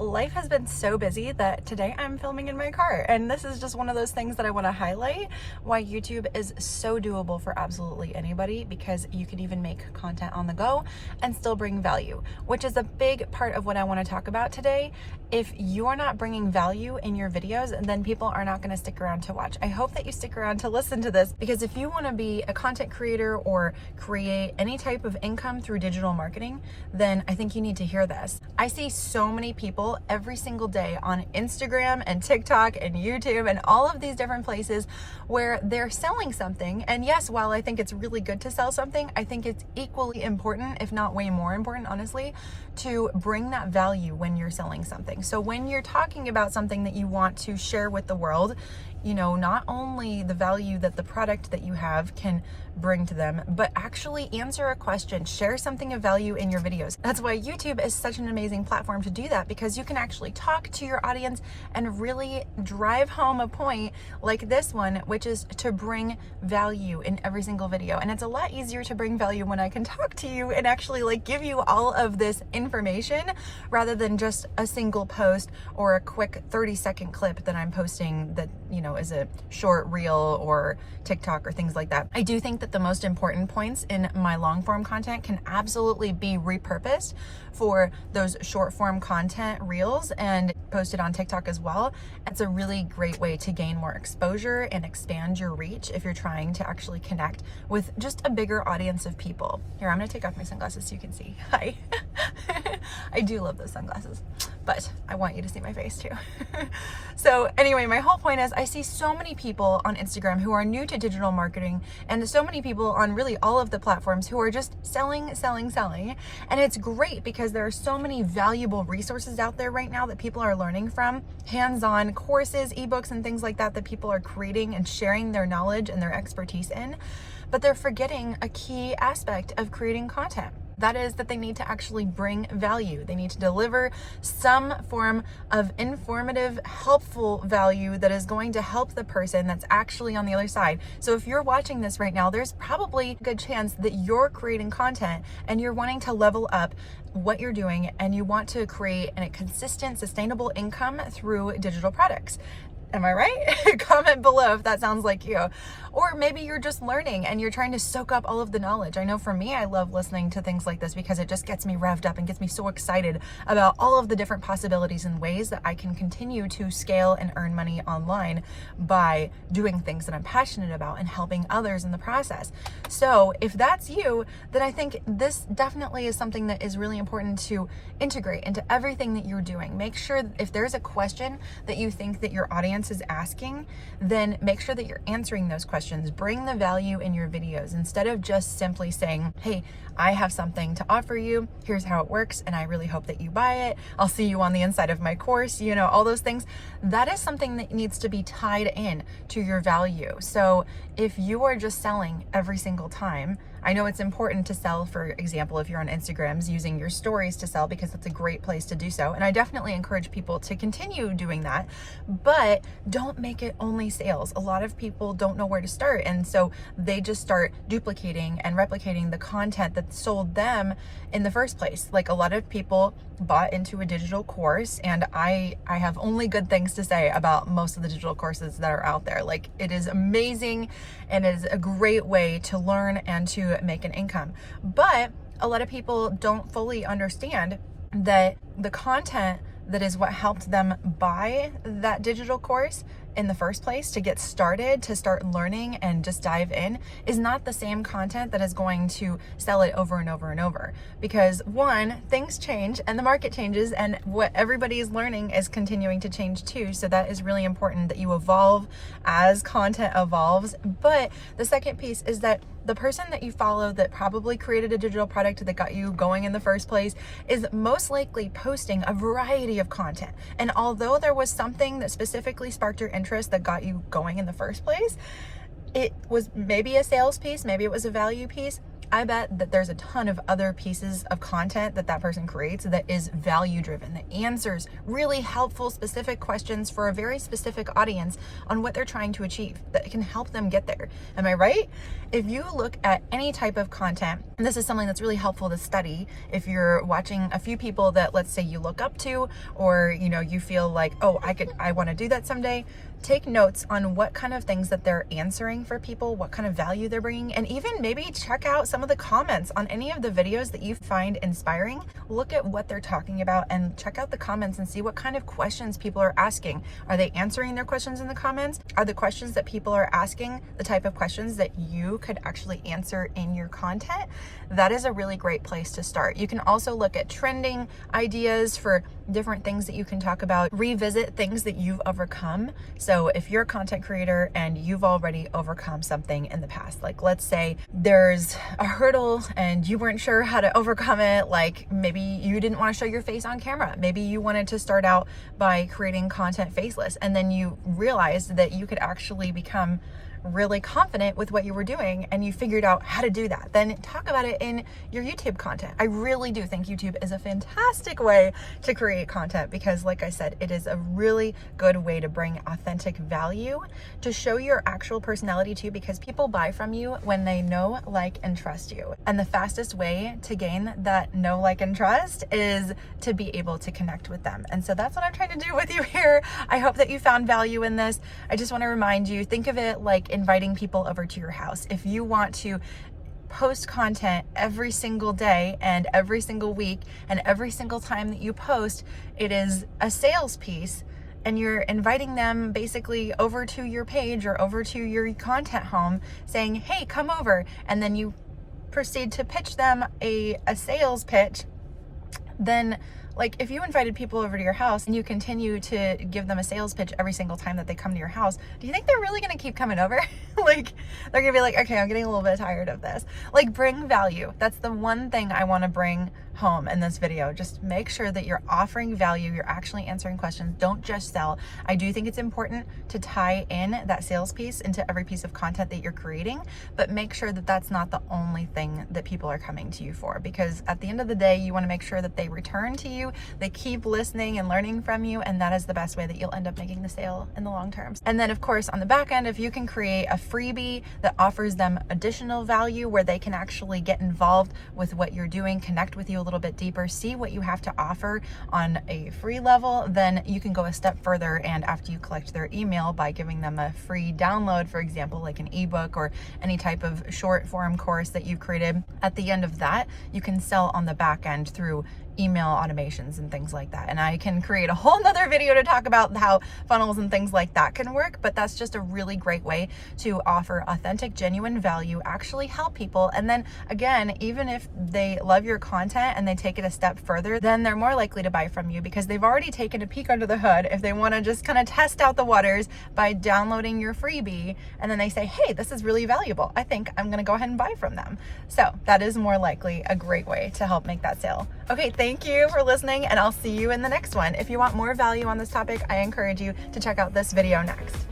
life has been so busy that today I'm filming in my car, and this is just one of those things that I want to highlight why YouTube is so doable for absolutely anybody, because you can even make content on the go and still bring value, which is a big part of what I want to talk about today. If you're not bringing value in your videos, then people are not going to stick around to watch. I hope that you stick around to listen to this, because if you want to be a content creator or create any type of income through digital marketing, then I think you need to hear this. I see so many people every single day on Instagram and TikTok and YouTube and all of these different places where they're selling something. And yes, while I think it's really good to sell something, I think it's equally important, if not way more important, honestly, to bring that value when you're selling something. So when you're talking about something that you want to share with the world, you know, not only the value that the product that you have can bring to them, but actually answer a question, share something of value in your videos. That's why YouTube is such an amazing platform to do that, because you can actually talk to your audience and really drive home a point like this one, which is to bring value in every single video. And it's a lot easier to bring value when I can talk to you and actually like give you all of this information rather than just a single post or a quick 30-second clip that I'm posting that, you know, is a short reel or TikTok or things like that. I do think that the most important points in my long form content can absolutely be repurposed for those short form content reels and posted on TikTok as well. It's a really great way to gain more exposure and expand your reach if you're trying to actually connect with just a bigger audience of people. Here, I'm gonna take off my sunglasses so you can see. Hi. I do love those sunglasses, but I want you to see my face too. So anyway, my whole point is I see so many people on Instagram who are new to digital marketing, and so many people on really all of the platforms who are just selling. And it's great because there are so many valuable resources out there right now that people are learning from, hands-on courses, ebooks, and things like that that people are creating and sharing their knowledge and their expertise in. But they're forgetting a key aspect of creating content. That is that they need to actually bring value. They need to deliver some form of informative, helpful value that is going to help the person that's actually on the other side. So if you're watching this right now, there's probably a good chance that you're creating content and you're wanting to level up what you're doing, and you want to create a consistent, sustainable income through digital products. Am I right? Comment below if that sounds like you. Or maybe you're just learning and you're trying to soak up all of the knowledge. I know for me, I love listening to things like this because it just gets me revved up and gets me so excited about all of the different possibilities and ways that I can continue to scale and earn money online by doing things that I'm passionate about and helping others in the process. So if that's you, then I think this definitely is something that is really important to integrate into everything that you're doing. Make sure if there's a question that you think that your audience is asking, then make sure that you're answering those questions. Bring the value in your videos instead of just simply saying, hey, I have something to offer you. Here's how it works, and I really hope that you buy it. I'll see you on the inside of my course, you know, all those things. That is something that needs to be tied in to your value. So if you are just selling every single time, I know it's important to sell, for example, if you're on Instagrams, using your stories to sell, because that's a great place to do so. And I definitely encourage people to continue doing that, but don't make it only sales. A lot of people don't know where to start. And so they just start duplicating and replicating the content that sold them in the first place. Like, a lot of people bought into a digital course, and I have only good things to say about most of the digital courses that are out there. Like, it is amazing and it is a great way to learn and to make an income. But a lot of people don't fully understand that the content that is what helped them buy that digital course in the first place, to get started, to start learning and just dive in, is not the same content that is going to sell it over and over and over. Because one, things change and the market changes, and what everybody is learning is continuing to change too. So that is really important that you evolve as content evolves. But the second piece is that the person that you follow that probably created a digital product that got you going in the first place is most likely posting a variety of content. And although there was something that specifically sparked your interest that got you going in the first place, it was maybe a sales piece, maybe it was a value piece, I bet that there's a ton of other pieces of content that that person creates that is value driven, that answers really helpful, specific questions for a very specific audience on what they're trying to achieve, that can help them get there. Am I right? If you look at any type of content, and this is something that's really helpful to study, if you're watching a few people that, let's say, you look up to, or you feel like, oh, I want to do that someday, take notes on what kind of things that they're answering for people, what kind of value they're bringing, and even maybe check out some of the comments on any of the videos that you find inspiring. Look at what they're talking about and check out the comments and see what kind of questions people are asking. Are they answering their questions in the comments? Are the questions that people are asking the type of questions that you could actually answer in your content? That is a really great place to start. You can also look at trending ideas for different things that you can talk about, revisit things that you've overcome. So if you're a content creator and you've already overcome something in the past, like let's say there's a hurdle and you weren't sure how to overcome it, like maybe you didn't want to show your face on camera. Maybe you wanted to start out by creating content faceless, and then you realized that you could actually become really confident with what you were doing and you figured out how to do that. Then talk about it in your YouTube content. I really do think YouTube is a fantastic way to create content because, like I said, it is a really good way to bring authentic value, to show your actual personality too, because people buy from you when they know, like, and trust you. And the fastest way to gain that know, like, and trust is to be able to connect with them. And so that's what I'm trying to do with you here. I hope that you found value in this. I just want to remind you, think of it like inviting people over to your house. If you want to post content every single day and every single week, and every single time that you post, it is a sales piece, and you're inviting them basically over to your page or over to your content home saying, hey, come over, and then you proceed to pitch them a sales pitch, then like if you invited people over to your house and you continue to give them a sales pitch every single time that they come to your house, do you think they're really going to keep coming over? Like they're going to be like, okay, I'm getting a little bit tired of this. Like, bring value. That's the one thing I want to bring home in this video. Just make sure that you're offering value. You're actually answering questions. Don't just sell. I do think it's important to tie in that sales piece into every piece of content that you're creating, but make sure that that's not the only thing that people are coming to you for, because at the end of the day, you want to make sure that they return to you, they keep listening and learning from you, and that is the best way that you'll end up making the sale in the long term. And then, of course, on the back end, if you can create a freebie that offers them additional value where they can actually get involved with what you're doing, connect with you a little bit deeper, see what you have to offer on a free level, then you can go a step further. And after you collect their email by giving them a free download, for example, like an ebook or any type of short form course that you've created, at the end of that, you can sell on the back end through email automations and things like that. And I can create a whole nother video to talk about how funnels and things like that can work, but that's just a really great way to offer authentic, genuine value, actually help people. And then again, even if they love your content and they take it a step further, then they're more likely to buy from you because they've already taken a peek under the hood. If they want to just kind of test out the waters by downloading your freebie, and then they say, hey, this is really valuable, I think I'm going to go ahead and buy from them. So that is more likely a great way to help make that sale. Okay, thank you for listening, and I'll see you in the next one. If you want more value on this topic, I encourage you to check out this video next.